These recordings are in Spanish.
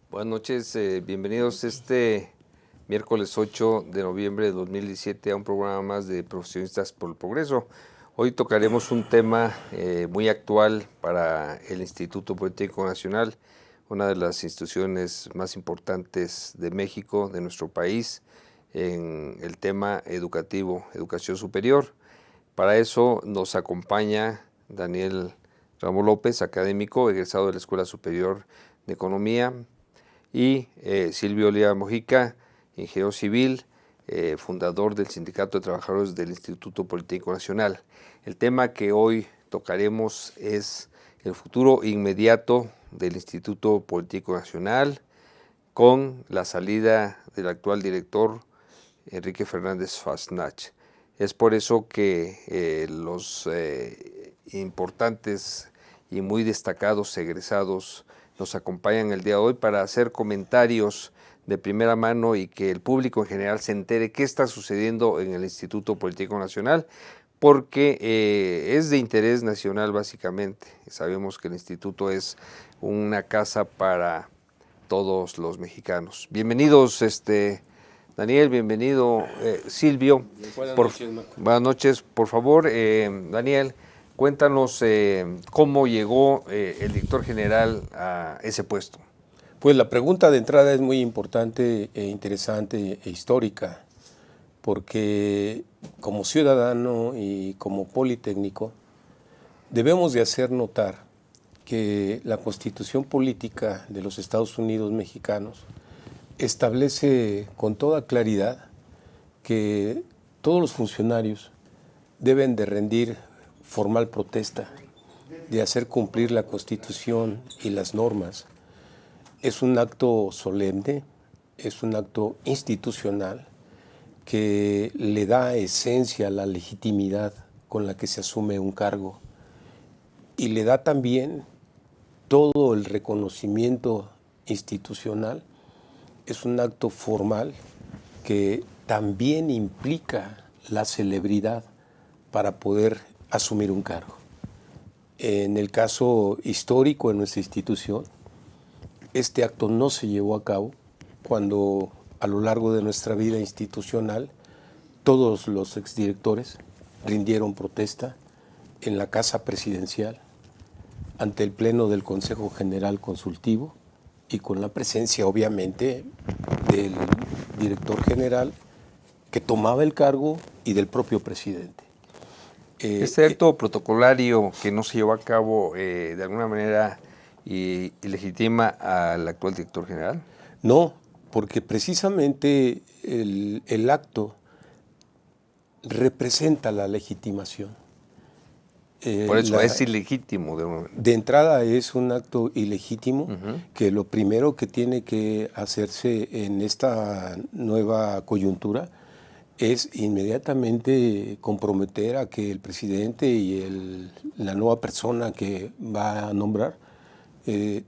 Buenas noches, bienvenidos este miércoles 8 de noviembre de 2017 a un programa más de Profesionistas por el Progreso. Hoy tocaremos un tema muy actual para el Instituto Politécnico Nacional, una de las instituciones más importantes de México, de nuestro país, en el tema educativo, educación superior. Para eso nos acompaña Daniel Ramos López, académico, egresado de la Escuela Superior de Economía, y Silvio Oliva Mojica, ingeniero civil, fundador del Sindicato de Trabajadores del Instituto Politécnico Nacional. El tema que hoy tocaremos es el futuro inmediato del Instituto Politécnico Nacional con la salida del actual director Enrique Fernández Fasnacht. Es por eso que los importantes y muy destacados egresados nos acompañan el día de hoy para hacer comentarios de primera mano y que el público en general se entere qué está sucediendo en el Instituto Politécnico Nacional, porque es de interés nacional básicamente. Sabemos que el instituto es una casa para todos los mexicanos. Bienvenidos, Daniel, bienvenido, Silvio. Buenas noches, por favor, Daniel. Cuéntanos cómo llegó el director general a ese puesto. Pues la pregunta de entrada es muy importante, interesante e histórica, porque como ciudadano y como politécnico debemos de hacer notar que la Constitución Política de los Estados Unidos mexicanos establece con toda claridad que todos los funcionarios deben de rendir formal protesta, de hacer cumplir la Constitución y las normas. Es un acto solemne, es un acto institucional que le da esencia a la legitimidad con la que se asume un cargo y le da también todo el reconocimiento institucional. Es un acto formal que también implica la celebridad para poder asumir un cargo. En el caso histórico de nuestra institución, este acto no se llevó a cabo cuando a lo largo de nuestra vida institucional todos los exdirectores rindieron protesta en la Casa Presidencial ante el Pleno del Consejo General Consultivo y con la presencia obviamente del director general que tomaba el cargo y del propio presidente. Este acto protocolario que no se llevó a cabo de alguna manera ilegitima al actual director general. No, porque precisamente el acto representa la legitimación. Por eso es ilegítimo. De entrada es un acto ilegítimo, que lo primero que tiene que hacerse en esta nueva coyuntura es inmediatamente comprometer a que el presidente y la nueva persona que va a nombrar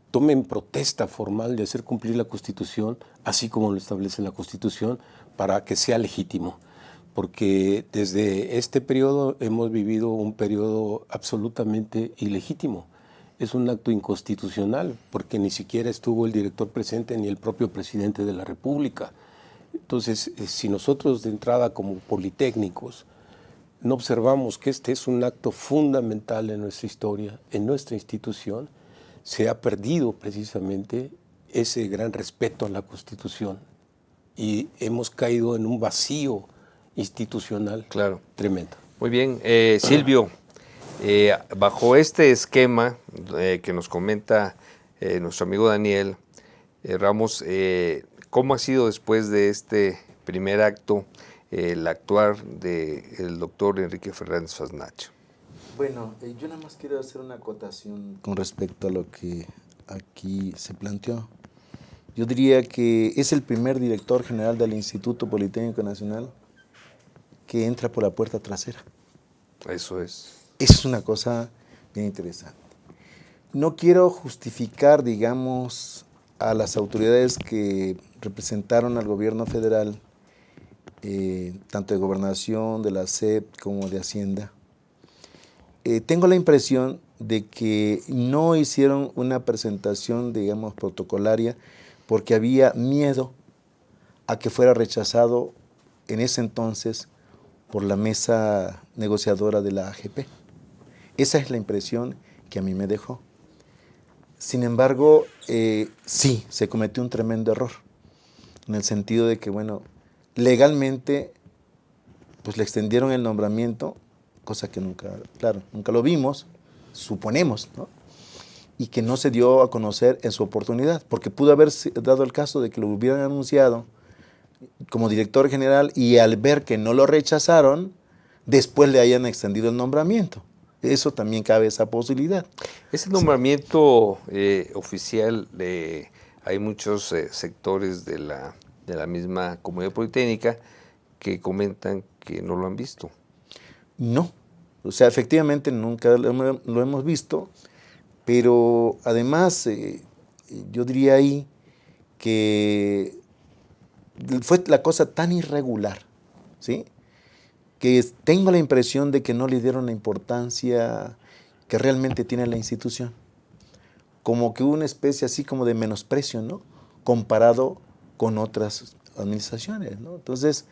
tomen protesta formal de hacer cumplir la Constitución, así como lo establece la Constitución, para que sea legítimo. Porque desde este periodo hemos vivido un periodo absolutamente ilegítimo. Es un acto inconstitucional, porque ni siquiera estuvo el director presente ni el propio presidente de la República. Entonces, si nosotros de entrada como politécnicos no observamos que este es un acto fundamental en nuestra historia, en nuestra institución, se ha perdido precisamente ese gran respeto a la Constitución y hemos caído en un vacío institucional tremendo. Muy bien, Silvio, bajo este esquema que nos comenta nuestro amigo Daniel Ramos, ¿cómo ha sido después de este primer acto el actuar del doctor Enrique Fernández Fasnacht? Bueno, yo nada más quiero hacer una acotación con respecto a lo que aquí se planteó. Yo diría que es el primer director general del Instituto Politécnico Nacional que entra por la puerta trasera. Eso es. Eso es una cosa bien interesante. No quiero justificar, digamos, a las autoridades que representaron al gobierno federal, tanto de Gobernación, de la SEP como de Hacienda. Tengo la impresión de que no hicieron una presentación, digamos, protocolaria, porque había miedo a que fuera rechazado en ese entonces por la mesa negociadora de la AGP. Esa es la impresión que a mí me dejó. Sin embargo, sí, se cometió un tremendo error, en el sentido de que, bueno, legalmente, pues le extendieron el nombramiento, cosa que nunca, claro, nunca lo vimos, suponemos, ¿no? Y que no se dio a conocer en su oportunidad, porque pudo haber dado el caso de que lo hubieran anunciado como director general y al ver que no lo rechazaron, después le hayan extendido el nombramiento. Eso también cabe esa posibilidad. Ese nombramiento oficial, hay muchos sectores de la misma comunidad politécnica que comentan que no lo han visto. No, o sea, efectivamente nunca lo hemos visto, pero además yo diría ahí que fue la cosa tan irregular, ¿sí?, que tengo la impresión de que no le dieron la importancia que realmente tiene la institución. Como que hubo una especie así como de menosprecio, ¿no?, comparado con otras administraciones, ¿no? Entonces,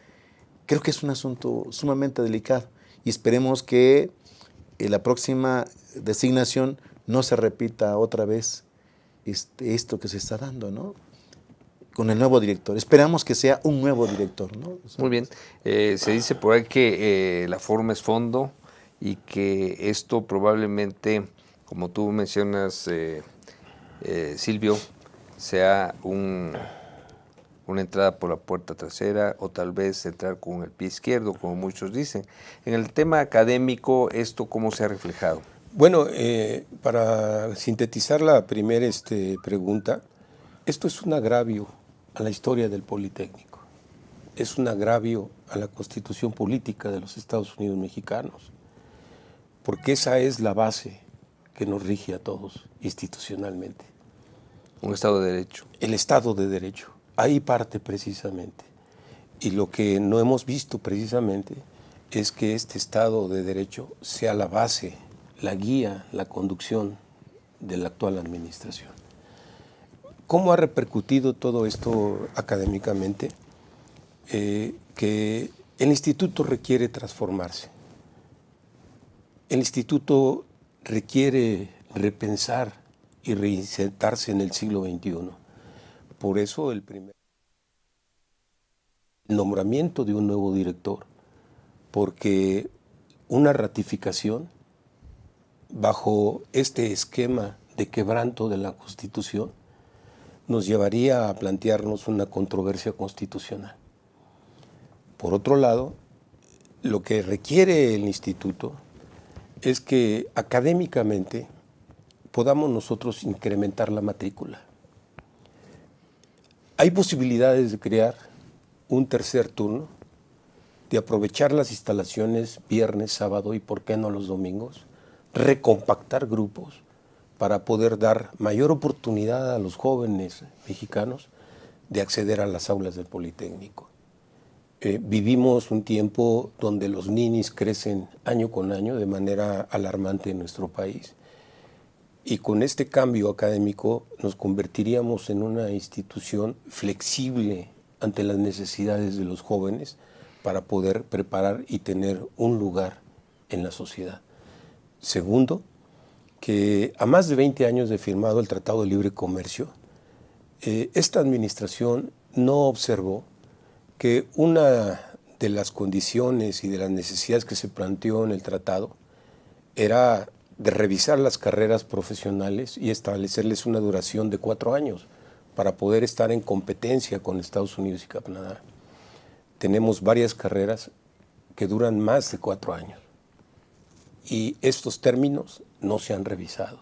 creo que es un asunto sumamente delicado y esperemos que la próxima designación no se repita otra vez esto que se está dando, ¿no?, con el nuevo director. Esperamos que sea un nuevo director, ¿no? O sea, muy bien. Se dice por ahí que la forma es fondo y que esto probablemente, como tú mencionas, Silvio, sea una entrada por la puerta trasera o tal vez entrar con el pie izquierdo, como muchos dicen. En el tema académico, ¿esto cómo se ha reflejado? Bueno, para sintetizar la primera pregunta, esto es un agravio a la historia del Politécnico. Es un agravio a la Constitución política de los Estados Unidos mexicanos, porque esa es la base que nos rige a todos institucionalmente. Un Estado de Derecho. El Estado de Derecho. Ahí parte precisamente. Y lo que no hemos visto precisamente es que este Estado de Derecho sea la base, la guía, la conducción de la actual administración. ¿Cómo ha repercutido todo esto académicamente? Que el instituto requiere transformarse. El instituto requiere repensar y reinsertarse en el siglo XXI. Por eso el nombramiento de un nuevo director, porque una ratificación bajo este esquema de quebranto de la Constitución nos llevaría a plantearnos una controversia constitucional. Por otro lado, lo que requiere el instituto es que académicamente podamos nosotros incrementar la matrícula. Hay posibilidades de crear un tercer turno, de aprovechar las instalaciones viernes, sábado y por qué no los domingos, recompactar grupos para poder dar mayor oportunidad a los jóvenes mexicanos de acceder a las aulas del Politécnico. Vivimos un tiempo donde los ninis crecen año con año de manera alarmante en nuestro país. Y con este cambio académico nos convertiríamos en una institución flexible ante las necesidades de los jóvenes para poder preparar y tener un lugar en la sociedad. Segundo, que a más de 20 años de firmado el Tratado de Libre Comercio, esta administración no observó que una de las condiciones y de las necesidades que se planteó en el tratado era de revisar las carreras profesionales y establecerles una duración de 4 años para poder estar en competencia con Estados Unidos y Canadá. Tenemos varias carreras que duran más de 4 años y estos términos no se han revisado.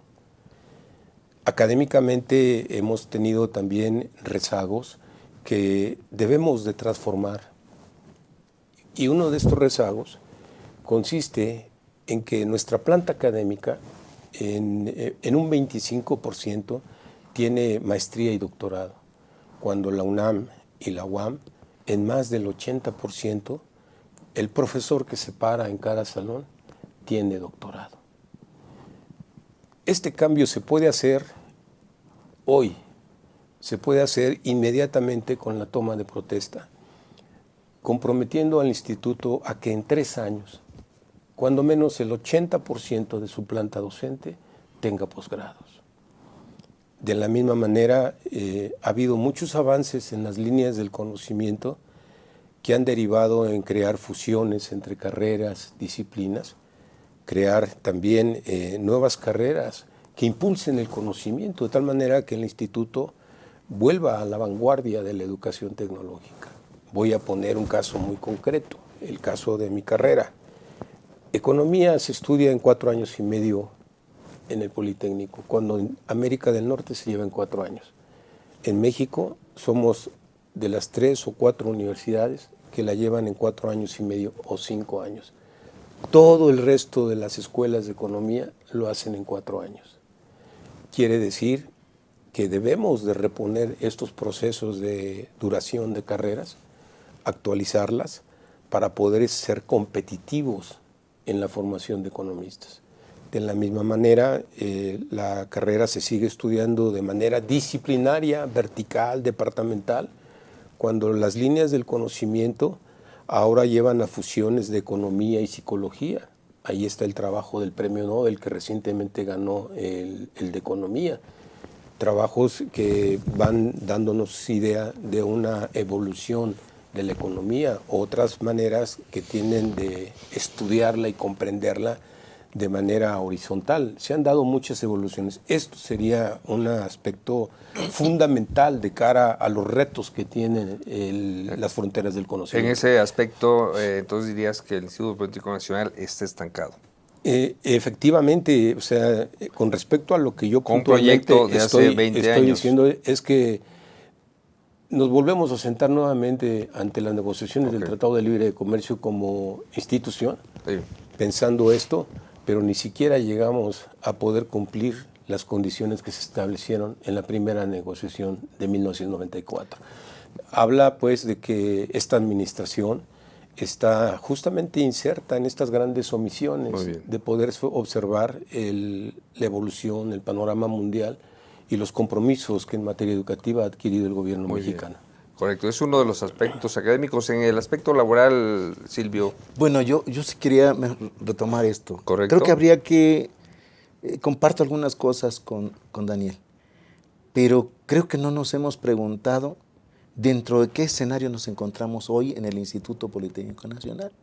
Académicamente hemos tenido también rezagos que debemos de transformar y uno de estos rezagos consiste en que nuestra planta académica en un 25% tiene maestría y doctorado, cuando la UNAM y la UAM en más del 80% el profesor que se para en cada salón tiene doctorado. Este cambio se puede hacer hoy, se puede hacer inmediatamente con la toma de protesta, comprometiendo al instituto a que en 3 años, cuando menos el 80% de su planta docente tenga posgrados. De la misma manera, ha habido muchos avances en las líneas del conocimiento que han derivado en crear fusiones entre carreras, disciplinas, crear también nuevas carreras que impulsen el conocimiento, de tal manera que el instituto vuelva a la vanguardia de la educación tecnológica. Voy a poner un caso muy concreto, el caso de mi carrera. Economía se estudia en 4 años y medio en el Politécnico, cuando en América del Norte se lleva en 4 años. En México somos de las 3 o 4 universidades que la llevan en 4 años y medio o 5 años. Todo el resto de las escuelas de economía lo hacen en 4 años. Quiere decir que debemos de reponer estos procesos de duración de carreras, actualizarlas para poder ser competitivos en la formación de economistas. De la misma manera, la carrera se sigue estudiando de manera disciplinaria, vertical, departamental, cuando las líneas del conocimiento ahora llevan a fusiones de economía y psicología. Ahí está el trabajo del premio Nobel que recientemente ganó el de economía. Trabajos que van dándonos idea de una evolución de la economía, otras maneras que tienen de estudiarla y comprenderla de manera horizontal. Se han dado muchas evoluciones. Esto sería un aspecto fundamental de cara a los retos que tienen las fronteras del conocimiento. En ese aspecto, entonces dirías que el Instituto Politécnico Nacional está estancado. Efectivamente, o sea, con respecto a lo que yo con un proyecto de hace 20 estoy años. diciendo es que nos volvemos a sentar nuevamente ante las negociaciones del Tratado de Libre Comercio como institución, Sí. pensando esto, pero ni siquiera llegamos a poder cumplir las condiciones que se establecieron en la primera negociación de 1994. Habla pues de que esta administración está justamente inserta en estas grandes omisiones de poder observar la evolución, el panorama mundial y los compromisos que en materia educativa ha adquirido el gobierno mexicano. Bien. Correcto, es uno de los aspectos académicos. En el aspecto laboral, Silvio. Bueno, yo sí quería retomar esto. Correcto. Creo que habría que, comparto algunas cosas con Daniel, pero creo que no nos hemos preguntado dentro de qué escenario nos encontramos hoy en el Instituto Politécnico Nacional.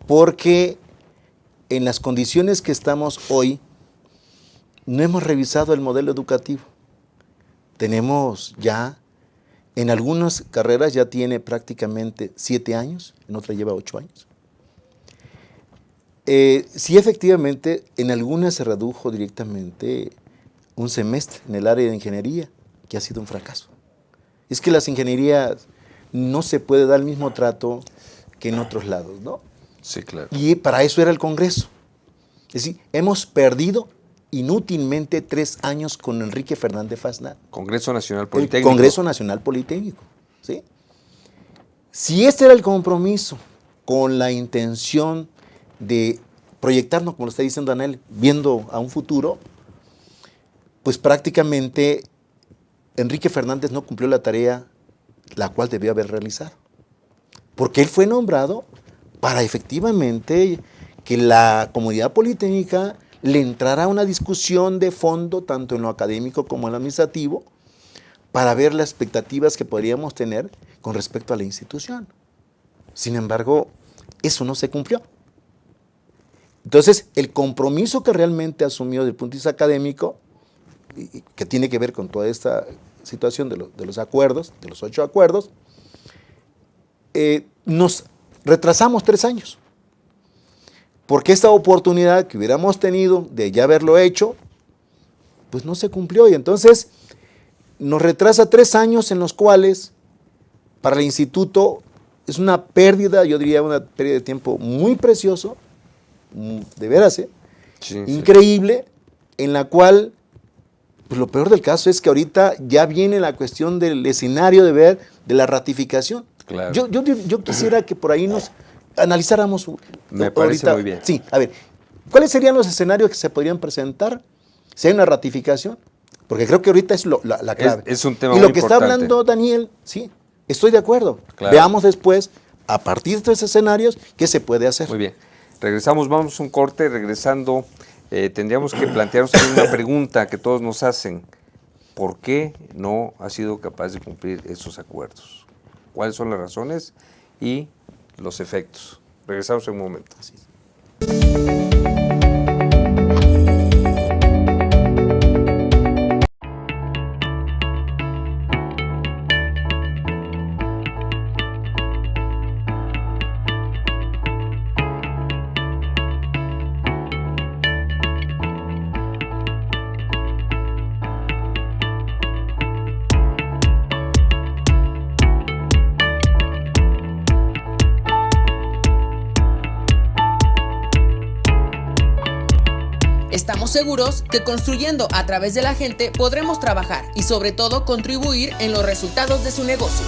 Porque en las condiciones que estamos hoy, no hemos revisado el modelo educativo. Tenemos ya, en algunas carreras ya tiene prácticamente 7 años, en otras lleva 8 años. Sí, efectivamente, en algunas se redujo directamente un semestre en el área de ingeniería, que ha sido un fracaso. Es que las ingenierías no se puede dar el mismo trato que en otros lados, ¿no? Sí, claro. Y para eso era el Congreso. Es decir, hemos perdido inútilmente 3 años con Enrique Fernández Faznar. Congreso Nacional Politécnico. El Congreso Nacional Politécnico, ¿sí? Si este era el compromiso con la intención de proyectarnos, como lo está diciendo Daniel, viendo a un futuro, pues prácticamente Enrique Fernández no cumplió la tarea la cual debió haber realizado. Porque él fue nombrado para efectivamente que la comunidad politécnica le entrara a una discusión de fondo, tanto en lo académico como en lo administrativo, para ver las expectativas que podríamos tener con respecto a la institución. Sin embargo, eso no se cumplió. Entonces, el compromiso que realmente asumió desde el punto de vista académico, que tiene que ver con toda esta situación de los acuerdos, de los 8 acuerdos, nos retrasamos 3 años. Porque esta oportunidad que hubiéramos tenido de ya haberlo hecho, pues no se cumplió. Y entonces nos retrasa 3 años en los cuales para el instituto es una pérdida, yo diría una pérdida de tiempo muy precioso, de veras, increíble, en la cual, pues lo peor del caso es que ahorita ya viene la cuestión del escenario de la ratificación. Claro. Yo quisiera que por ahí nos analizáramos. Me parece muy bien. Sí, a ver, ¿cuáles serían los escenarios que se podrían presentar si hay una ratificación? Porque creo que ahorita es la clave. Es un tema y muy lo que está importante. hablando Daniel, sí, estoy de acuerdo. Claro. Veamos después, a partir de estos escenarios, qué se puede hacer. Muy bien. Regresamos, vamos a un corte. Regresando, tendríamos que plantearnos también una pregunta que todos nos hacen. ¿Por qué no ha sido capaz de cumplir esos acuerdos? ¿Cuáles son las razones y los efectos? Regresamos en un momento. Así es. Estamos seguros que construyendo a través de la gente podremos trabajar y sobre todo contribuir en los resultados de su negocio.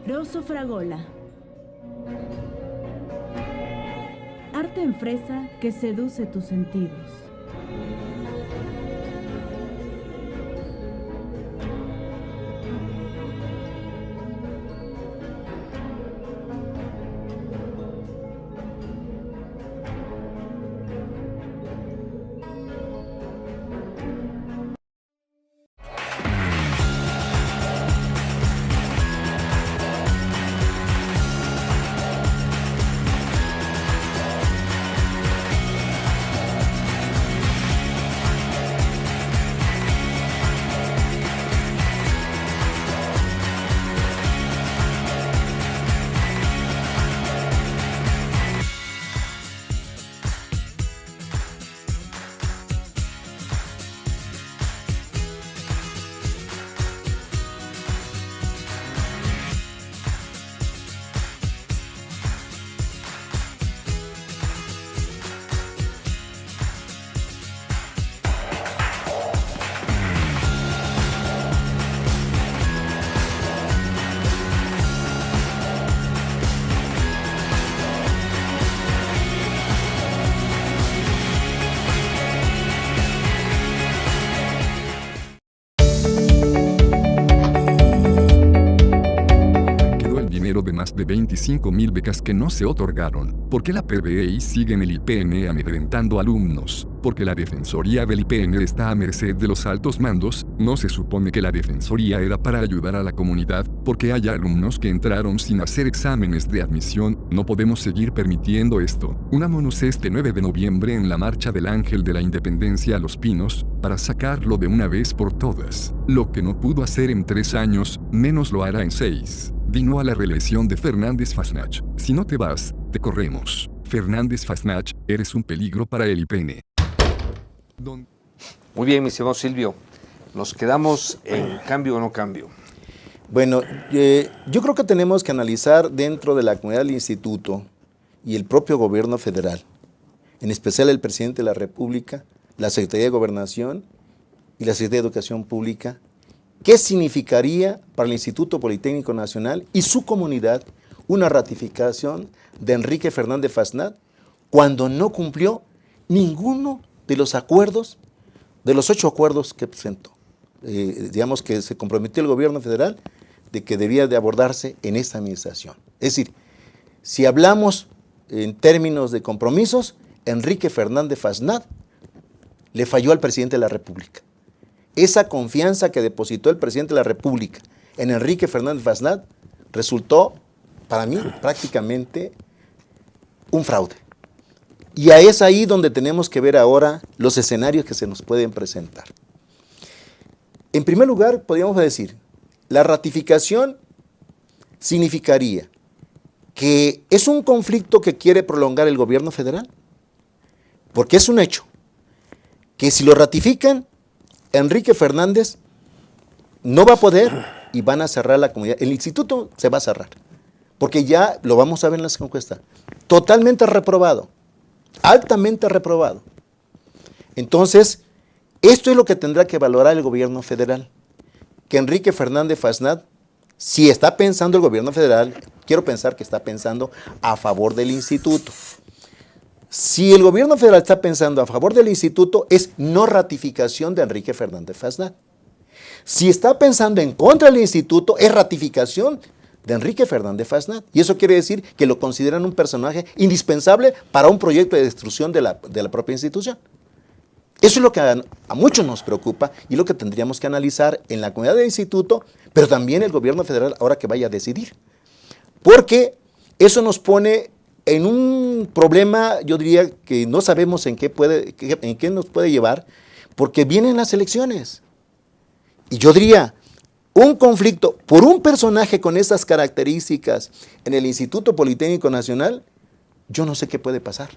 Rosso Fragola. Arte en fresa que seduce tus sentidos. De más de 25.000 becas que no se otorgaron, porque la PBI sigue en el IPN amedrentando alumnos, porque la Defensoría del IPN está a merced de los altos mandos, no se supone que la Defensoría era para ayudar a la comunidad, porque hay alumnos que entraron sin hacer exámenes de admisión, no podemos seguir permitiendo esto. Unámonos este 9 de noviembre en la Marcha del Ángel de la Independencia a Los Pinos, para sacarlo de una vez por todas. Lo que no pudo hacer en 3 años, menos lo hará en 6. Vino a la reelección de Fernández Fasnach. Si no te vas, te corremos. Fernández Fasnacht, eres un peligro para el IPN. Muy bien, mi estimado Silvio. Nos quedamos en cambio o no cambio. Bueno, yo creo que tenemos que analizar dentro de la comunidad del instituto y el propio gobierno federal, en especial el presidente de la República, la Secretaría de Gobernación y la Secretaría de Educación Pública, qué significaría para el Instituto Politécnico Nacional y su comunidad una ratificación de Enrique Fernández Fasnacht cuando no cumplió ninguno de los acuerdos, de los 8 acuerdos que presentó. Digamos que se comprometió el gobierno federal de que debía de abordarse en esta administración. Es decir, si hablamos en términos de compromisos, Enrique Fernández Fasnacht le falló al presidente de la República. Esa confianza que depositó el presidente de la República en Enrique Fernández Fasnacht resultó, para mí, prácticamente un fraude. Y es ahí donde tenemos que ver ahora los escenarios que se nos pueden presentar. En primer lugar, podríamos decir, la ratificación significaría que es un conflicto que quiere prolongar el gobierno federal, porque es un hecho que si lo ratifican, Enrique Fernández no va a poder y van a cerrar la comunidad. El instituto se va a cerrar, porque ya lo vamos a ver en las encuestas, totalmente reprobado, altamente reprobado. Entonces, esto es lo que tendrá que valorar el gobierno federal, que Enrique Fernández Fasnacht, si está pensando el gobierno federal, quiero pensar que está pensando a favor del instituto. Si el gobierno federal está pensando a favor del instituto, es no ratificación de Enrique Fernández Fasnacht. Si está pensando en contra del instituto, es ratificación de Enrique Fernández Fasnacht. Y eso quiere decir que lo consideran un personaje indispensable para un proyecto de destrucción de la propia institución. Eso es lo que a muchos nos preocupa y lo que tendríamos que analizar en la comunidad del instituto, pero también el gobierno federal ahora que vaya a decidir. Porque eso nos pone en un problema, yo diría que no sabemos en qué nos puede llevar, porque vienen las elecciones. Y yo diría, un conflicto por un personaje con esas características en el Instituto Politécnico Nacional, yo no sé qué puede pasar.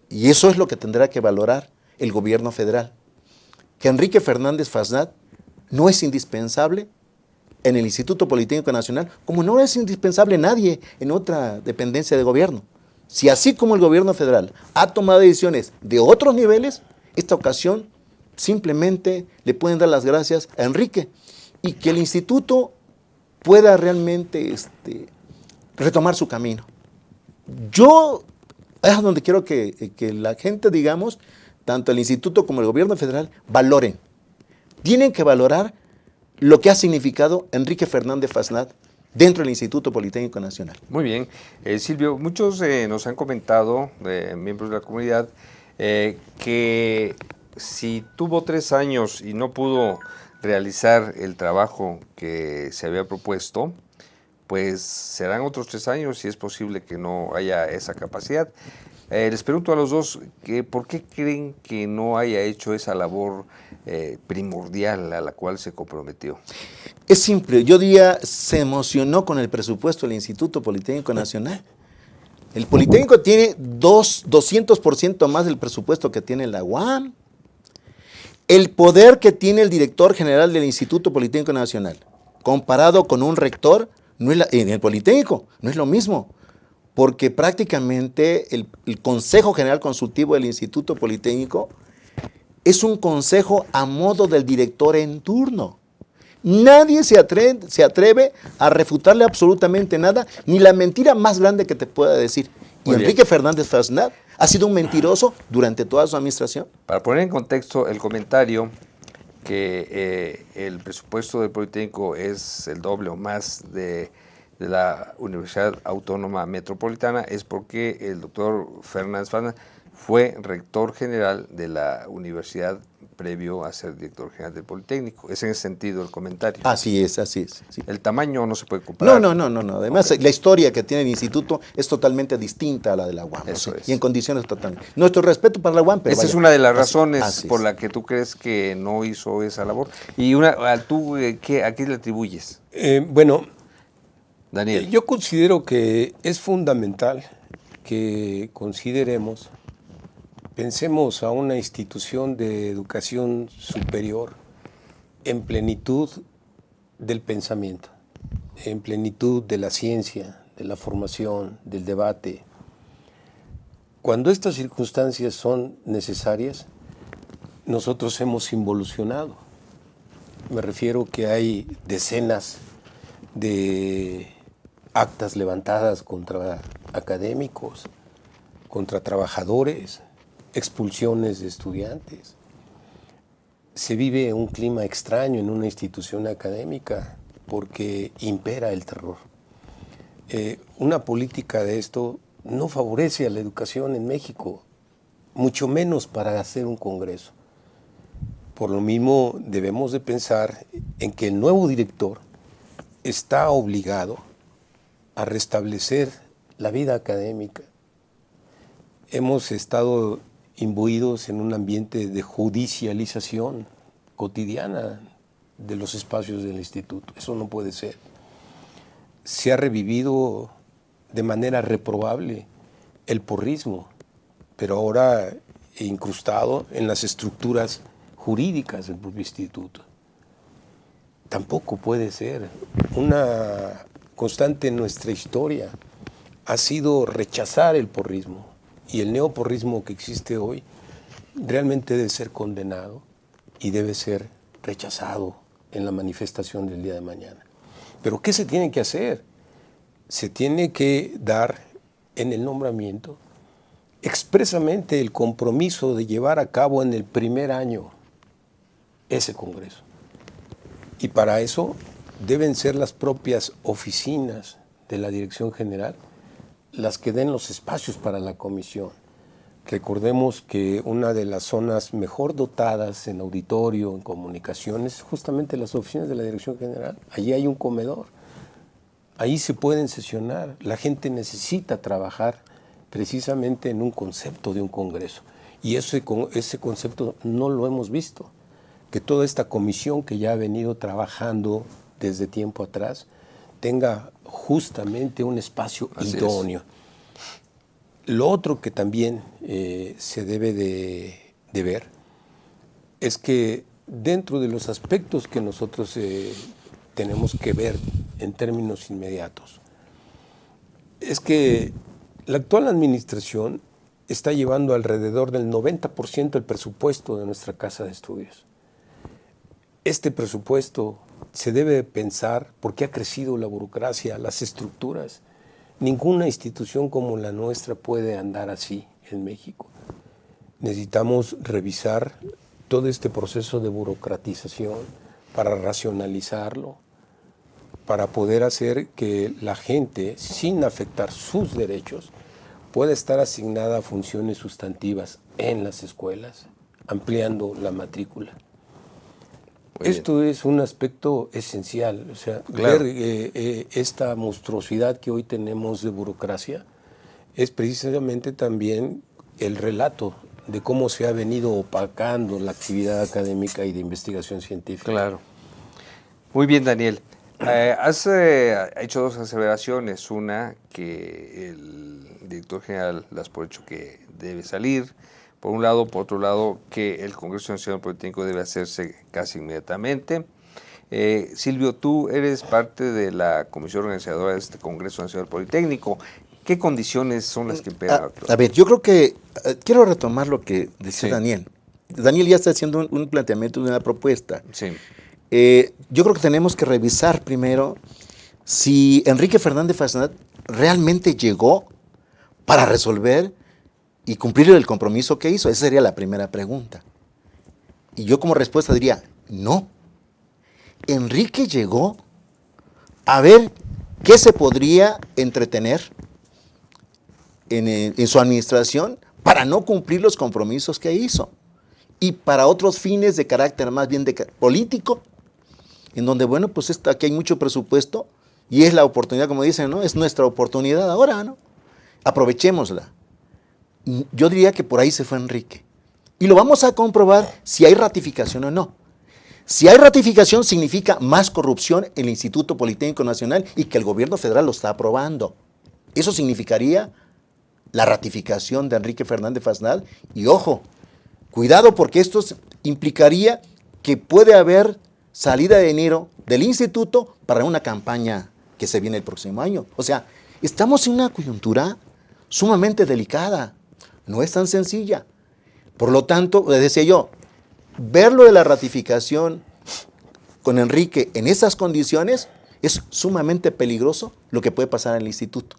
Y eso es lo que tendrá que valorar el gobierno federal. Que Enrique Fernández Fasnacht no es indispensable en el Instituto Politécnico Nacional, como no es indispensable nadie en otra dependencia de gobierno. Si así como el gobierno federal ha tomado decisiones de otros niveles, esta ocasión simplemente le pueden dar las gracias a Enrique y que el instituto pueda realmente retomar su camino. Yo es donde quiero que la gente, digamos, tanto el instituto como el gobierno federal, valoren. Tienen que valorar lo que ha significado Enrique Fernández Fasnacht dentro del Instituto Politécnico Nacional. Muy bien. Silvio, muchos nos han comentado, miembros de la comunidad, que si tuvo 3 años y no pudo realizar el trabajo que se había propuesto, pues serán otros 3 años y es posible que no haya esa capacidad. Les pregunto a los dos, ¿por qué creen que no haya hecho esa labor primordial a la cual se comprometió? Es simple, yo diría, se emocionó con el presupuesto del Instituto Politécnico Nacional. El Politécnico tiene 200% más del presupuesto que tiene la UAM. El poder que tiene el director general del Instituto Politécnico Nacional, comparado con un rector, en el Politécnico, no es lo mismo. Porque prácticamente el Consejo General Consultivo del Instituto Politécnico es un consejo a modo del director en turno. Nadie se atreve a refutarle absolutamente nada, ni la mentira más grande que te pueda decir. Y Enrique Fernández Fasnacht ha sido un mentiroso durante toda su administración. Para poner en contexto el comentario, que el presupuesto del Politécnico es el doble o más de la Universidad Autónoma Metropolitana, es porque el doctor Fernández Fasnacht fue rector general de la universidad previo a ser director general del Politécnico. Es en ese sentido el comentario. Así es. Sí. El tamaño no se puede comparar. No. Además, la historia que tiene el instituto es totalmente distinta a la de la UAM. Eso es. Y en condiciones totalmente. Nuestro respeto para la UAM, pero esa es una de las razones por la que tú crees que no hizo esa labor. Y ¿tú a qué le atribuyes? Bueno, Daniel. Yo considero que es fundamental que consideremos, pensemos a una institución de educación superior en plenitud del pensamiento, en plenitud de la ciencia, de la formación, del debate. Cuando estas circunstancias son necesarias, nosotros hemos involucionado. Me refiero que hay decenas de actas levantadas contra académicos, contra trabajadores, expulsiones de estudiantes. Se vive un clima extraño en una institución académica porque impera el terror. Una política de esto no favorece a la educación en México, mucho menos para hacer un congreso. Por lo mismo, debemos de pensar en que el nuevo director está obligado a restablecer la vida académica. Hemos estado imbuidos en un ambiente de judicialización cotidiana de los espacios del instituto. Eso no puede ser. Se ha revivido de manera reprobable el porrismo, pero ahora incrustado en las estructuras jurídicas del propio instituto. Tampoco puede ser. Una constante en nuestra historia ha sido rechazar el porrismo, y el neoporrismo que existe hoy realmente debe ser condenado y debe ser rechazado en la manifestación del día de mañana. Pero ¿qué se tiene que hacer? Se tiene que dar en el nombramiento expresamente el compromiso de llevar a cabo en el primer año ese congreso. Y para eso deben ser las propias oficinas de la Dirección General las que den los espacios para la comisión. Recordemos que una de las zonas mejor dotadas en auditorio, en comunicaciones, es justamente las oficinas de la Dirección General. Allí hay un comedor, ahí se pueden sesionar. La gente necesita trabajar precisamente en un concepto de un congreso. Y ese concepto no lo hemos visto. Que toda esta comisión que ya ha venido trabajando desde tiempo atrás tenga justamente un espacio idóneo. Lo otro que también se debe de ver es que dentro de los aspectos que nosotros tenemos que ver en términos inmediatos, es que la actual administración está llevando alrededor del 90% del presupuesto de nuestra casa de estudios. Este presupuesto se debe pensar porque ha crecido la burocracia, las estructuras. Ninguna institución como la nuestra puede andar así en México. Necesitamos revisar todo este proceso de burocratización para racionalizarlo, para poder hacer que la gente, sin afectar sus derechos, pueda estar asignada a funciones sustantivas en las escuelas, ampliando la matrícula. Esto es un aspecto esencial, o sea, claro. Ver esta monstruosidad que hoy tenemos de burocracia es precisamente también el relato de cómo se ha venido opacando la actividad académica y de investigación científica. Claro. Muy bien, Daniel. Has hecho dos aseveraciones. Una, que el director general das por hecho que debe salir, por un lado. Por otro lado, que el Congreso Nacional Politécnico debe hacerse casi inmediatamente. Silvio, tú eres parte de la comisión organizadora de este Congreso Nacional Politécnico. ¿Qué condiciones son las que imperan? A ver, yo creo que quiero retomar lo que decía Sí. Daniel. Daniel ya está haciendo un planteamiento de una propuesta. Sí. Yo creo que tenemos que revisar primero si Enrique Fernández Fasnat realmente llegó para resolver y cumplir el compromiso que hizo. Esa sería la primera pregunta. Y yo como respuesta diría, no. Enrique llegó a ver qué se podría entretener en su administración para no cumplir los compromisos que hizo. Y para otros fines de carácter más bien político, en donde, bueno, pues aquí hay mucho presupuesto y es la oportunidad, como dicen, ¿no? Es nuestra oportunidad ahora, ¿no? Aprovechémosla. Yo diría que por ahí se fue Enrique. Y lo vamos a comprobar si hay ratificación o no. Si hay ratificación, significa más corrupción en el Instituto Politécnico Nacional y que el gobierno federal lo está aprobando. Eso significaría la ratificación de Enrique Fernández Fasnal. Y ojo, cuidado, porque esto implicaría que puede haber salida de dinero del instituto para una campaña que se viene el próximo año. O sea, estamos en una coyuntura sumamente delicada, no es tan sencilla. Por lo tanto, les decía yo, verlo de la ratificación con Enrique en esas condiciones es sumamente peligroso lo que puede pasar en el instituto.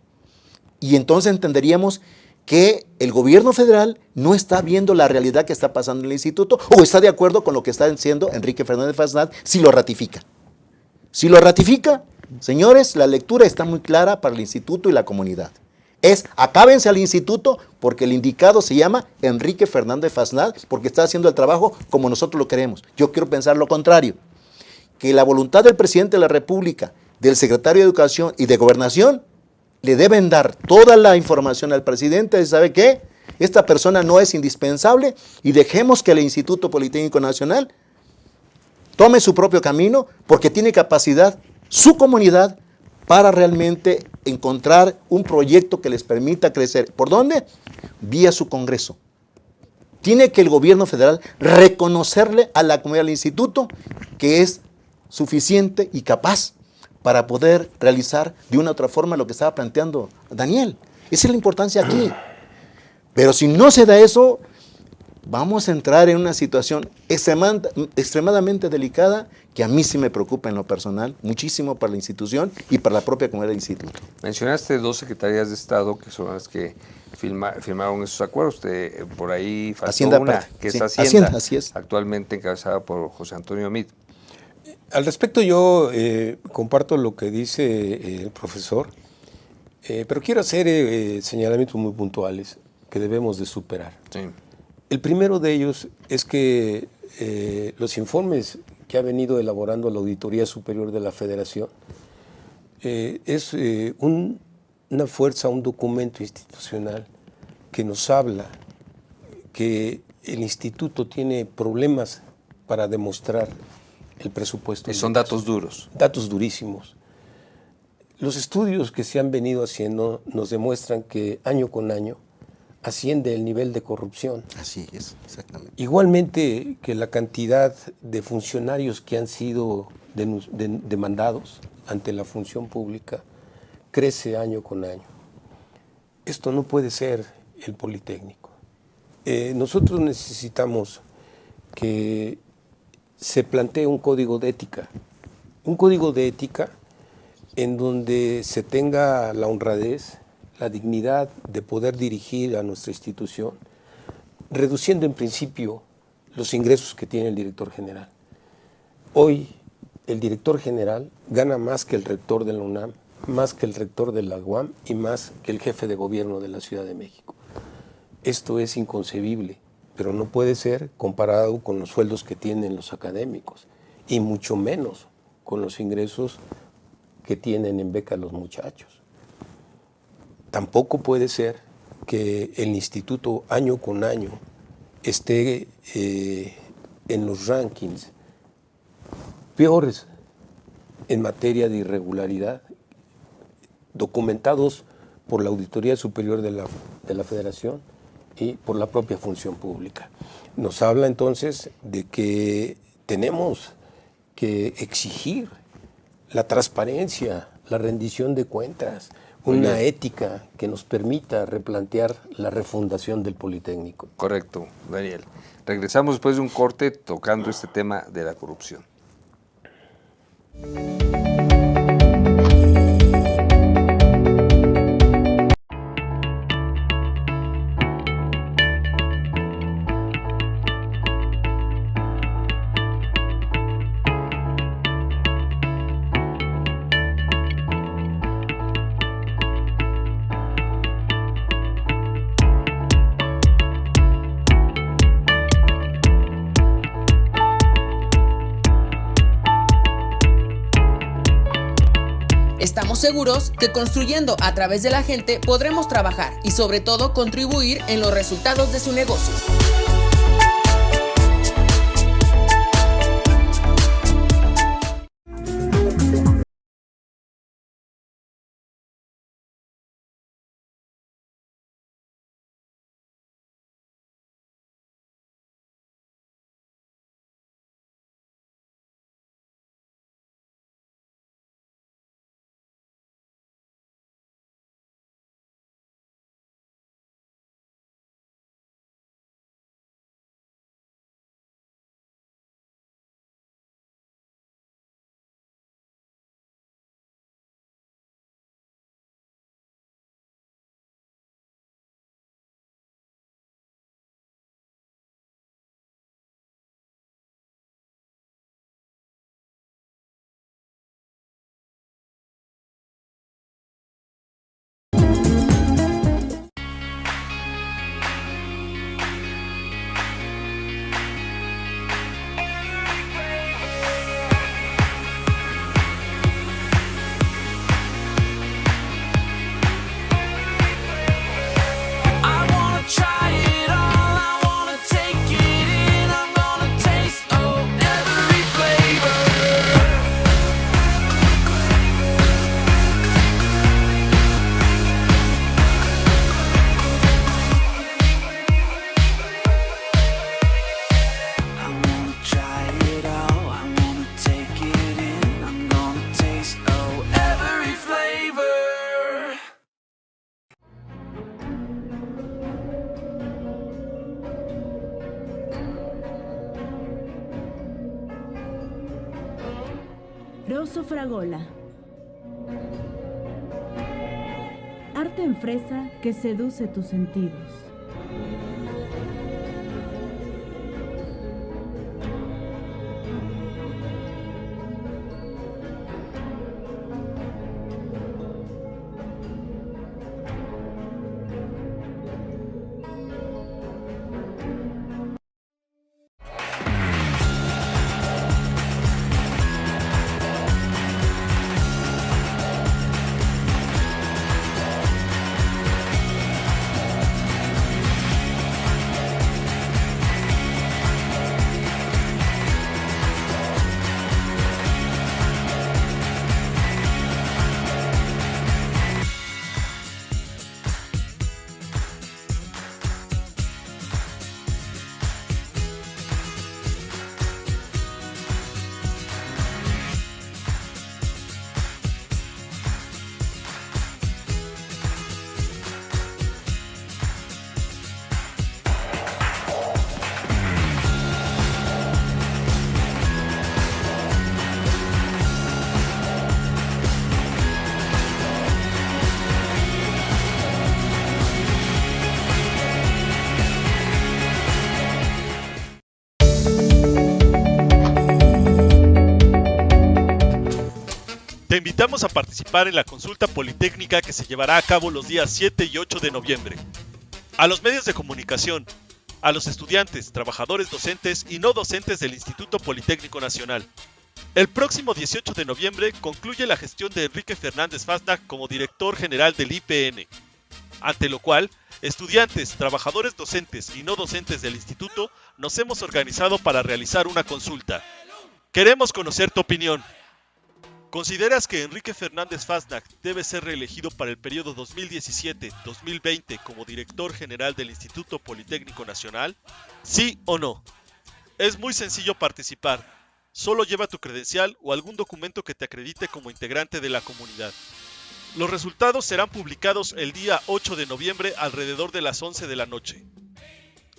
Y entonces entenderíamos que el gobierno federal no está viendo la realidad que está pasando en el instituto o está de acuerdo con lo que está diciendo Enrique Fernández Fasnal si lo ratifica. Si lo ratifica, señores, la lectura está muy clara para el instituto y la comunidad. Acábense al instituto porque el indicado se llama Enrique Fernández Fasnal porque está haciendo el trabajo como nosotros lo queremos. Yo quiero pensar lo contrario, que la voluntad del presidente de la República, del secretario de Educación y de Gobernación le deben dar toda la información al presidente. ¿Sabe qué? Esta persona no es indispensable y dejemos que el Instituto Politécnico Nacional tome su propio camino porque tiene capacidad, su comunidad, para realmente encontrar un proyecto que les permita crecer. ¿Por dónde? Vía su Congreso. Tiene que el gobierno federal reconocerle a la comunidad del instituto que es suficiente y capaz para poder realizar de una u otra forma lo que estaba planteando Daniel. Esa es la importancia aquí. Pero si no se da eso, vamos a entrar en una situación extremadamente delicada que a mí sí me preocupa en lo personal, muchísimo para la institución y para la propia comunidad del instituto. Mencionaste 2 secretarías de Estado que son las que firmaron esos acuerdos. Por ahí faltó Hacienda una, aparte, que sí, es Hacienda, así es. actualmente encabezada por José Antonio Meade. Al respecto yo comparto lo que dice el profesor, pero quiero hacer señalamientos muy puntuales que debemos de superar. Sí. El primero de ellos es que los informes que ha venido elaborando la Auditoría Superior de la Federación es una fuerza, un documento institucional que nos habla que el instituto tiene problemas para demostrar el presupuesto. Y son datos duros. Datos durísimos. Los estudios que se han venido haciendo nos demuestran que año con año asciende el nivel de corrupción. Así es, exactamente. Igualmente que la cantidad de funcionarios que han sido demandados ante la función pública crece año con año. Esto no puede ser el Politécnico. Nosotros necesitamos que se plantee un código de ética en donde se tenga la honradez, la dignidad de poder dirigir a nuestra institución, reduciendo en principio los ingresos que tiene el director general. Hoy el director general gana más que el rector de la UNAM, más que el rector de la UAM y más que el jefe de gobierno de la Ciudad de México. Esto es inconcebible, pero no puede ser comparado con los sueldos que tienen los académicos y mucho menos con los ingresos que tienen en beca los muchachos. Tampoco puede ser que el instituto año con año esté en los rankings peores en materia de irregularidad, documentados por la Auditoría Superior de la Federación y por la propia función pública. Nos habla entonces de que tenemos que exigir la transparencia, la rendición de cuentas, una ética que nos permita replantear la refundación del Politécnico. Correcto, Daniel. Regresamos después de un corte tocando este tema de la corrupción. Estamos seguros que construyendo a través de la gente podremos trabajar y sobre todo contribuir en los resultados de su negocio. Rosso Fragola. Arte en fresa que seduce tus sentidos. Te invitamos a participar en la consulta politécnica que se llevará a cabo los días 7 y 8 de noviembre. A los medios de comunicación, a los estudiantes, trabajadores docentes y no docentes del Instituto Politécnico Nacional. El próximo 18 de noviembre concluye la gestión de Enrique Fernández Fastnacht como director general del IPN, ante lo cual, estudiantes, trabajadores docentes y no docentes del instituto nos hemos organizado para realizar una consulta. Queremos conocer tu opinión. ¿Consideras que Enrique Fernández Fastnacht debe ser reelegido para el periodo 2017-2020 como director general del Instituto Politécnico Nacional? ¿Sí o no? Es muy sencillo participar. Solo lleva tu credencial o algún documento que te acredite como integrante de la comunidad. Los resultados serán publicados el día 8 de noviembre alrededor de las 11 de la noche.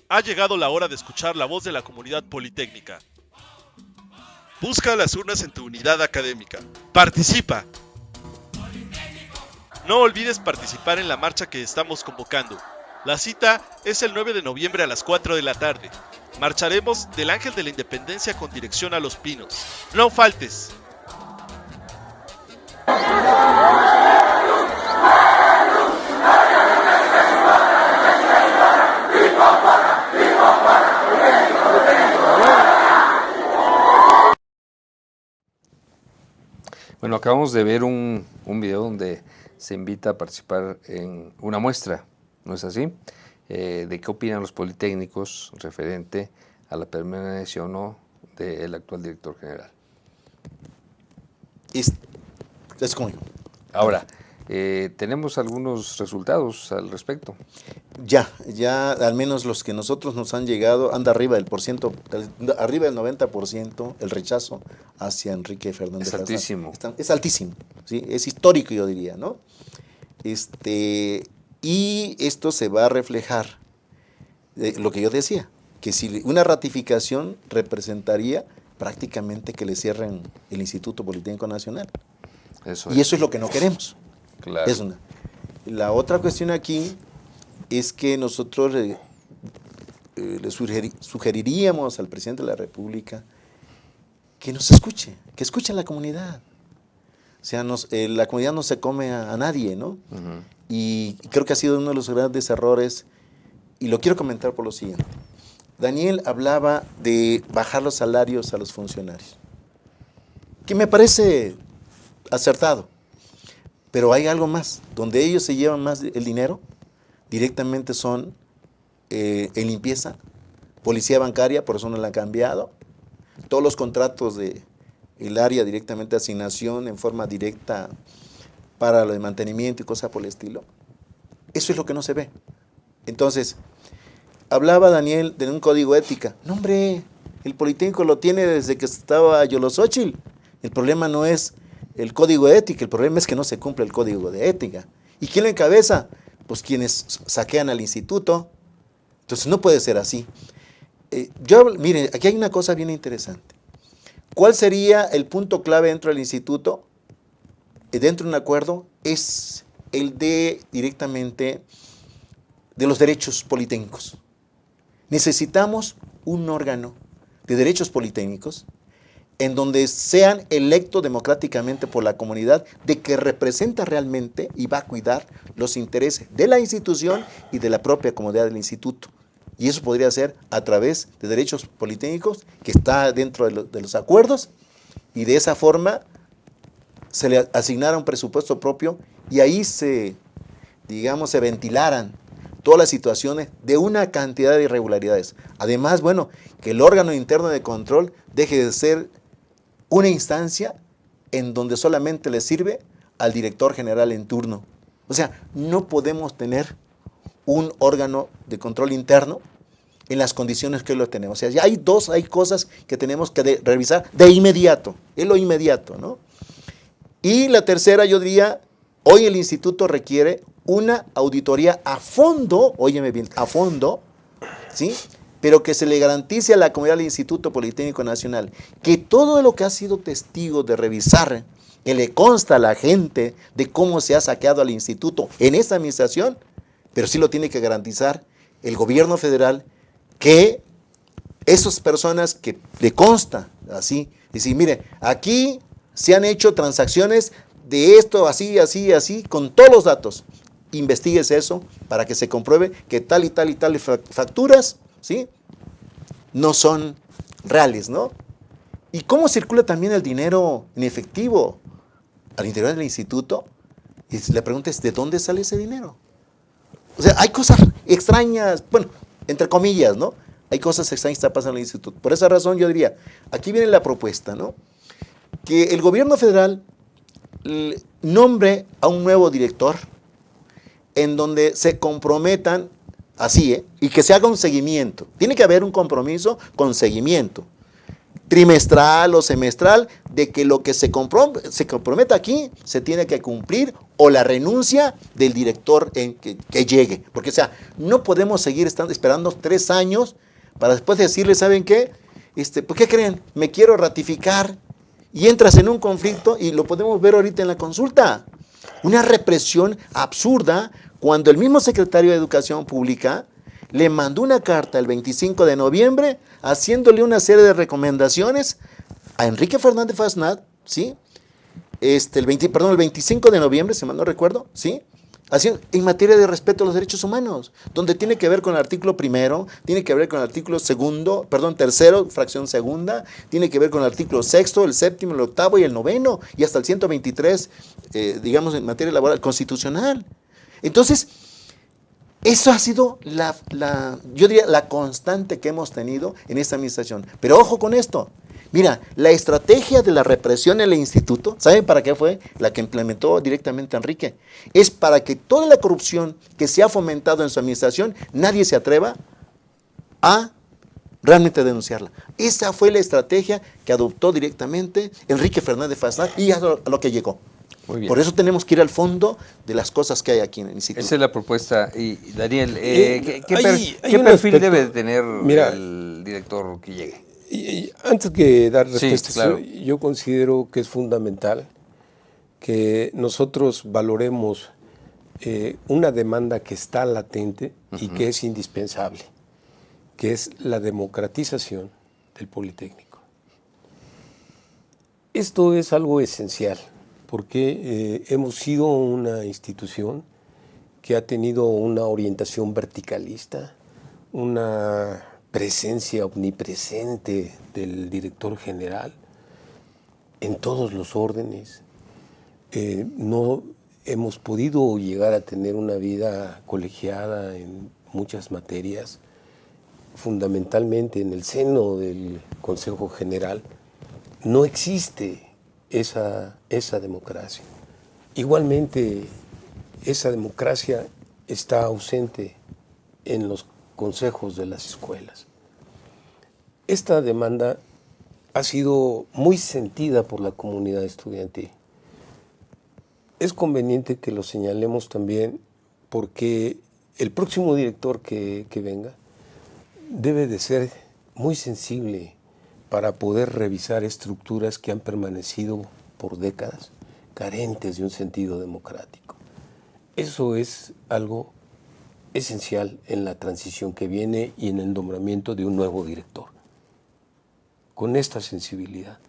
Ha llegado la hora de escuchar la voz de la comunidad politécnica. Busca las urnas en tu unidad académica. ¡Participa! No olvides participar en la marcha que estamos convocando. La cita es el 9 de noviembre a las 4 de la tarde. Marcharemos del Ángel de la Independencia con dirección a Los Pinos. ¡No faltes! Bueno, acabamos de ver un video donde se invita a participar en una muestra, ¿no es así? De qué opinan los politécnicos referente a la permanencia o no del actual director general. Es como yo. Ahora, tenemos algunos resultados al respecto. Ya al menos los que nosotros nos han llegado, anda arriba del arriba del 90% el rechazo hacia Enrique Fernández. Es altísimo. Es altísimo, ¿sí? Es histórico, yo diría, ¿no? Y esto se va a reflejar, lo que yo decía, que si una ratificación representaría prácticamente que le cierren el Instituto Politécnico Nacional. Eso es lo que no queremos. Claro. Es una. La otra cuestión aquí es que nosotros le sugeriríamos al presidente de la República que nos escuche, que escuche a la comunidad. O sea, la comunidad no se come a nadie, ¿no? Uh-huh. Y creo que ha sido uno de los grandes errores, y lo quiero comentar por lo siguiente. Daniel hablaba de bajar los salarios a los funcionarios, que me parece acertado, pero hay algo más, donde ellos se llevan más el dinero, directamente son en limpieza, policía bancaria, por eso no la han cambiado, todos los contratos del área directamente de asignación en forma directa para lo de mantenimiento y cosas por el estilo. Eso es lo que no se ve. Entonces, hablaba Daniel de un código ética. No, hombre, el Politécnico lo tiene desde que estaba Yolosóchil. El problema no es el código de ética, el problema es que no se cumple el código de ética. ¿Y quién lo encabeza? Pues quienes saquean al instituto. Entonces no puede ser así. Mire, aquí hay una cosa bien interesante. ¿Cuál sería el punto clave dentro del instituto? Dentro de un acuerdo es el de directamente de los derechos politécnicos. Necesitamos un órgano de derechos politécnicos en donde sean electos democráticamente por la comunidad, de que representa realmente y va a cuidar los intereses de la institución y de la propia comunidad del instituto. Y eso podría ser a través de derechos politécnicos, que está dentro de los acuerdos, y de esa forma se le asignara un presupuesto propio y ahí se ventilaran todas las situaciones de una cantidad de irregularidades. Además, bueno, que el órgano interno de control deje de ser una instancia en donde solamente le sirve al director general en turno. O sea, no podemos tener un órgano de control interno en las condiciones que hoy lo tenemos. O sea, ya hay cosas que tenemos que revisar de inmediato, es lo inmediato, ¿no? Y la tercera, yo diría, hoy el instituto requiere una auditoría a fondo, óyeme bien, a fondo, ¿sí?, pero que se le garantice a la comunidad del Instituto Politécnico Nacional que todo lo que ha sido testigo de revisar, que le consta a la gente de cómo se ha saqueado al instituto en esta administración, pero sí lo tiene que garantizar el gobierno federal, que esas personas que le consta así, decir, mire, aquí se han hecho transacciones de esto, así, así, así, con todos los datos. Investigues eso para que se compruebe que tal y tal y tal facturas, ¿sí?, no son reales, ¿no? ¿Y cómo circula también el dinero en efectivo al interior del instituto? Y le preguntes, ¿de dónde sale ese dinero? O sea, hay cosas extrañas, bueno, entre comillas, ¿no? Hay cosas extrañas que están pasando en el instituto. Por esa razón yo diría, aquí viene la propuesta, ¿no?, que el gobierno federal nombre a un nuevo director en donde se comprometan así, y que se haga un seguimiento. Tiene que haber un compromiso con seguimiento trimestral o semestral de que lo que se comprometa aquí se tiene que cumplir, o la renuncia del director que llegue. Porque, o sea, no podemos seguir esperando 3 años para después decirle, ¿saben qué? ¿Por qué creen? Me quiero ratificar, y entras en un conflicto, y lo podemos ver ahorita en la consulta. Una represión absurda, cuando el mismo secretario de Educación Pública le mandó una carta el 25 de noviembre haciéndole una serie de recomendaciones a Enrique Fernández Fasnat, ¿sí? El 25 de noviembre, si mal no recuerdo, ¿sí?, en materia de respeto a los derechos humanos, donde tiene que ver con el artículo 1, tiene que ver con el artículo 3, fracción 2, tiene que ver con el artículo 6, el 7, el 8 y el 9, y hasta el 123, en materia laboral constitucional. Entonces, eso ha sido yo diría, la constante que hemos tenido en esta administración. Pero ojo con esto. Mira, la estrategia de la represión en el instituto, ¿saben para qué fue? La que implementó directamente Enrique. Es para que toda la corrupción que se ha fomentado en su administración, nadie se atreva a realmente denunciarla. Esa fue la estrategia que adoptó directamente Enrique Fernández Fasnat, y a lo que llegó. Muy bien. Por eso tenemos que ir al fondo de las cosas que hay aquí en el instituto. Esa es la propuesta. Y Daniel, ¿qué hay un perfil aspecto, debe tener mira, el director que llegue? Y antes que dar respuesta, claro. yo considero que es fundamental que nosotros valoremos una demanda que está latente y que es indispensable, que es la democratización del Politécnico. Esto es algo esencial, porque hemos sido una institución que ha tenido una orientación verticalista, una presencia omnipresente del director general en todos los órdenes. No hemos podido llegar a tener una vida colegiada en muchas materias, fundamentalmente en el seno del Consejo General. No existe esa democracia. Igualmente, esa democracia está ausente en los consejos de las escuelas. Esta demanda ha sido muy sentida por la comunidad estudiantil. Es conveniente que lo señalemos también, porque el próximo director que venga debe de ser muy sensible para poder revisar estructuras que han permanecido por décadas carentes de un sentido democrático. Eso es algo esencial en la transición que viene y en el nombramiento de un nuevo director. Con esta sensibilidad,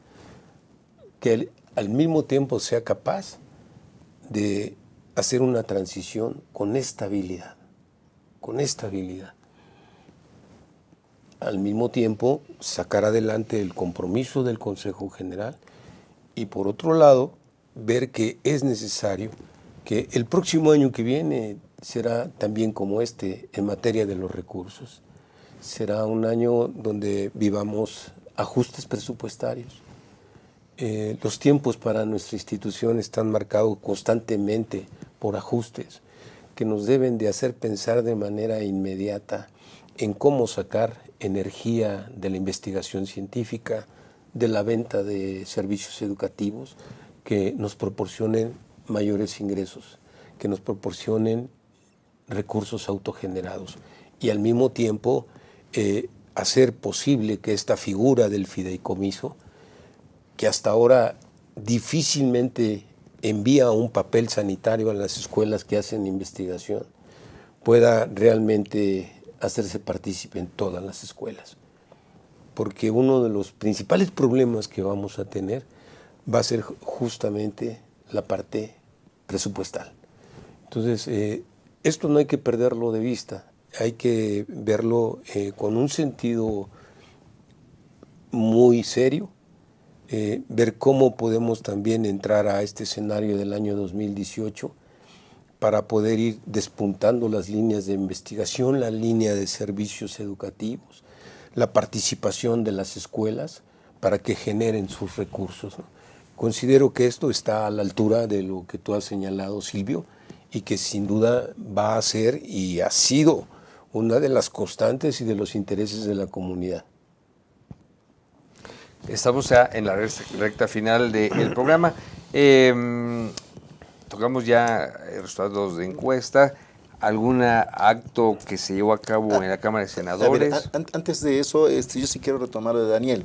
que él, al mismo tiempo sea capaz de hacer una transición con estabilidad, al mismo tiempo sacar adelante el compromiso del Consejo General y por otro lado ver que es necesario que el próximo año que viene será también como este en materia de los recursos. Será un año donde vivamos ajustes presupuestarios. Los tiempos para nuestra institución están marcados constantemente por ajustes que nos deben de hacer pensar de manera inmediata en cómo sacar energía de la investigación científica, de la venta de servicios educativos que nos proporcionen mayores ingresos, que nos proporcionen recursos autogenerados y al mismo tiempo hacer posible que esta figura del fideicomiso, que hasta ahora difícilmente envía un papel sanitario a las escuelas que hacen investigación, pueda realmente hacerse partícipe en todas las escuelas. Porque uno de los principales problemas que vamos a tener va a ser justamente la parte presupuestal. Entonces, esto no hay que perderlo de vista, hay que verlo con un sentido muy serio, ver cómo podemos también entrar a este escenario del año 2018 para poder ir despuntando las líneas de investigación, la línea de servicios educativos, la participación de las escuelas para que generen sus recursos, ¿no? Considero que esto está a la altura de lo que tú has señalado, Silvio, y que sin duda va a ser y ha sido una de las constantes y de los intereses de la comunidad. Estamos ya en la recta final del programa. Tocamos ya resultados de encuesta. ¿Algún acto que se llevó a cabo en la Cámara de Senadores? A ver, antes de eso, yo sí quiero retomar lo de Daniel.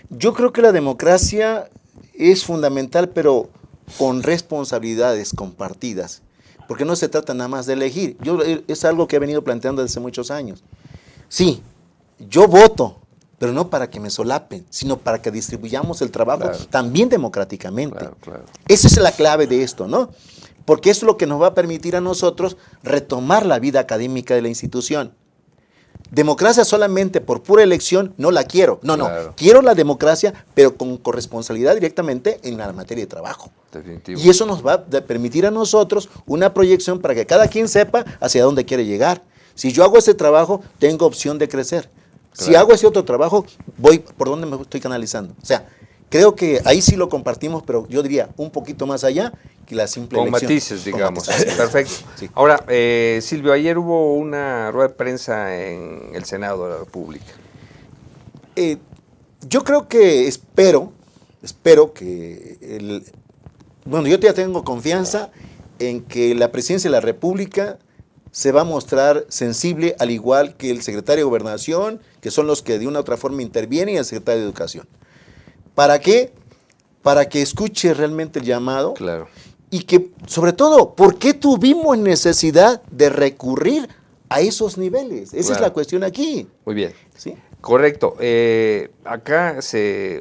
Yo creo que la democracia es fundamental, pero con responsabilidades compartidas, porque no se trata nada más de elegir. Es algo que he venido planteando desde muchos años. Sí, yo voto, pero no para que me solapen, sino para que distribuyamos el trabajo también democráticamente. Claro. Esa es la clave de esto, ¿no? Porque eso es lo que nos va a permitir a nosotros retomar la vida académica de la institución. Democracia solamente por pura elección no la quiero. No, quiero la democracia, pero con corresponsabilidad directamente en la materia de trabajo. Definitivo. Y eso nos va a permitir a nosotros una proyección para que cada quien sepa hacia dónde quiere llegar. Si yo hago ese trabajo, tengo opción de crecer. Si hago ese otro trabajo, voy por dónde me estoy canalizando. O sea, creo que ahí sí lo compartimos, pero yo diría un poquito más allá que la simple elección. Con matices, digamos. Con matices. Perfecto. Sí. Ahora, Silvio, ayer hubo una rueda de prensa en el Senado de la República. Yo creo que espero que bueno, yo ya tengo confianza en que la Presidencia de la República se va a mostrar sensible, al igual que el secretario de Gobernación, que son los que de una u otra forma intervienen, y el secretario de Educación. ¿Para qué? Para que escuche realmente el llamado. Claro. Y que, sobre todo, ¿por qué tuvimos necesidad de recurrir a esos niveles? Esa es la cuestión aquí. Muy bien. ¿Sí? Correcto. Acá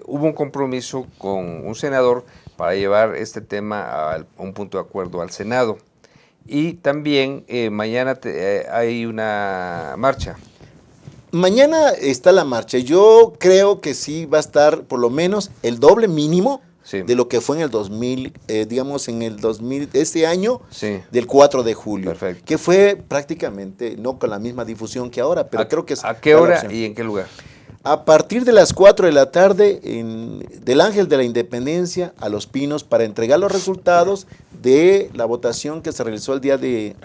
hubo un compromiso con un senador para llevar este tema a un punto de acuerdo al Senado. Y también mañana hay una marcha. Mañana está la marcha. Yo creo que sí va a estar por lo menos el doble mínimo de lo que fue en el 2000, digamos en el 2000, este año, del 4 de julio. Perfecto. Que fue prácticamente, no con la misma difusión que ahora, pero creo que es... ¿A qué hora y en qué lugar? A partir de las 4 de la tarde, del Ángel de la Independencia a Los Pinos, para entregar los resultados de la votación que se realizó el día de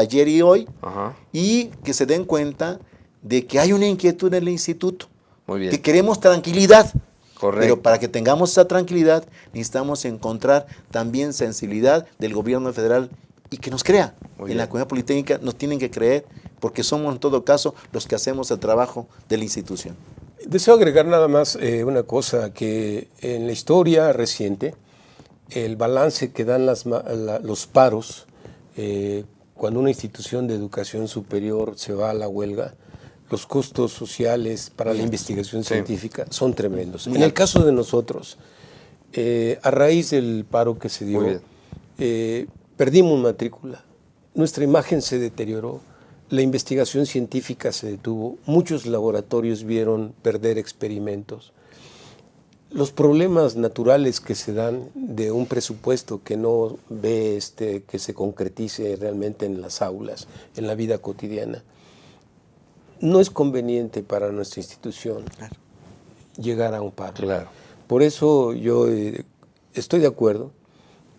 ayer y hoy. Ajá. Y que se den cuenta de que hay una inquietud en el instituto. Muy bien. Que queremos tranquilidad. Correcto. Pero para que tengamos esa tranquilidad, necesitamos encontrar también sensibilidad del gobierno federal y que nos crea. En la comunidad politécnica nos tienen que creer, porque somos en todo caso los que hacemos el trabajo de la institución. Deseo agregar nada más una cosa, que en la historia reciente, el balance que dan los paros, cuando una institución de educación superior se va a la huelga, los costos sociales para la investigación científica son tremendos. En el caso de nosotros, a raíz del paro que se dio, perdimos matrícula, nuestra imagen se deterioró, la investigación científica se detuvo, muchos laboratorios vieron perder experimentos. Los problemas naturales que se dan de un presupuesto que no ve que se concretice realmente en las aulas, en la vida cotidiana, no es conveniente para nuestra institución llegar a un paro. Claro. Por eso yo estoy de acuerdo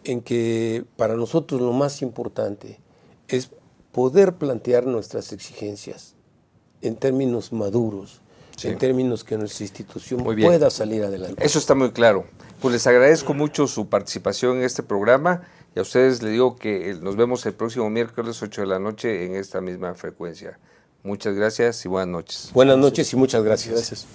en que para nosotros lo más importante es poder plantear nuestras exigencias en términos maduros, en términos que nuestra institución pueda salir adelante. Eso está muy claro. Pues les agradezco mucho su participación en este programa y a ustedes les digo que nos vemos el próximo miércoles 8 de la noche en esta misma frecuencia. Muchas gracias y buenas noches. Buenas noches y muchas gracias. Gracias.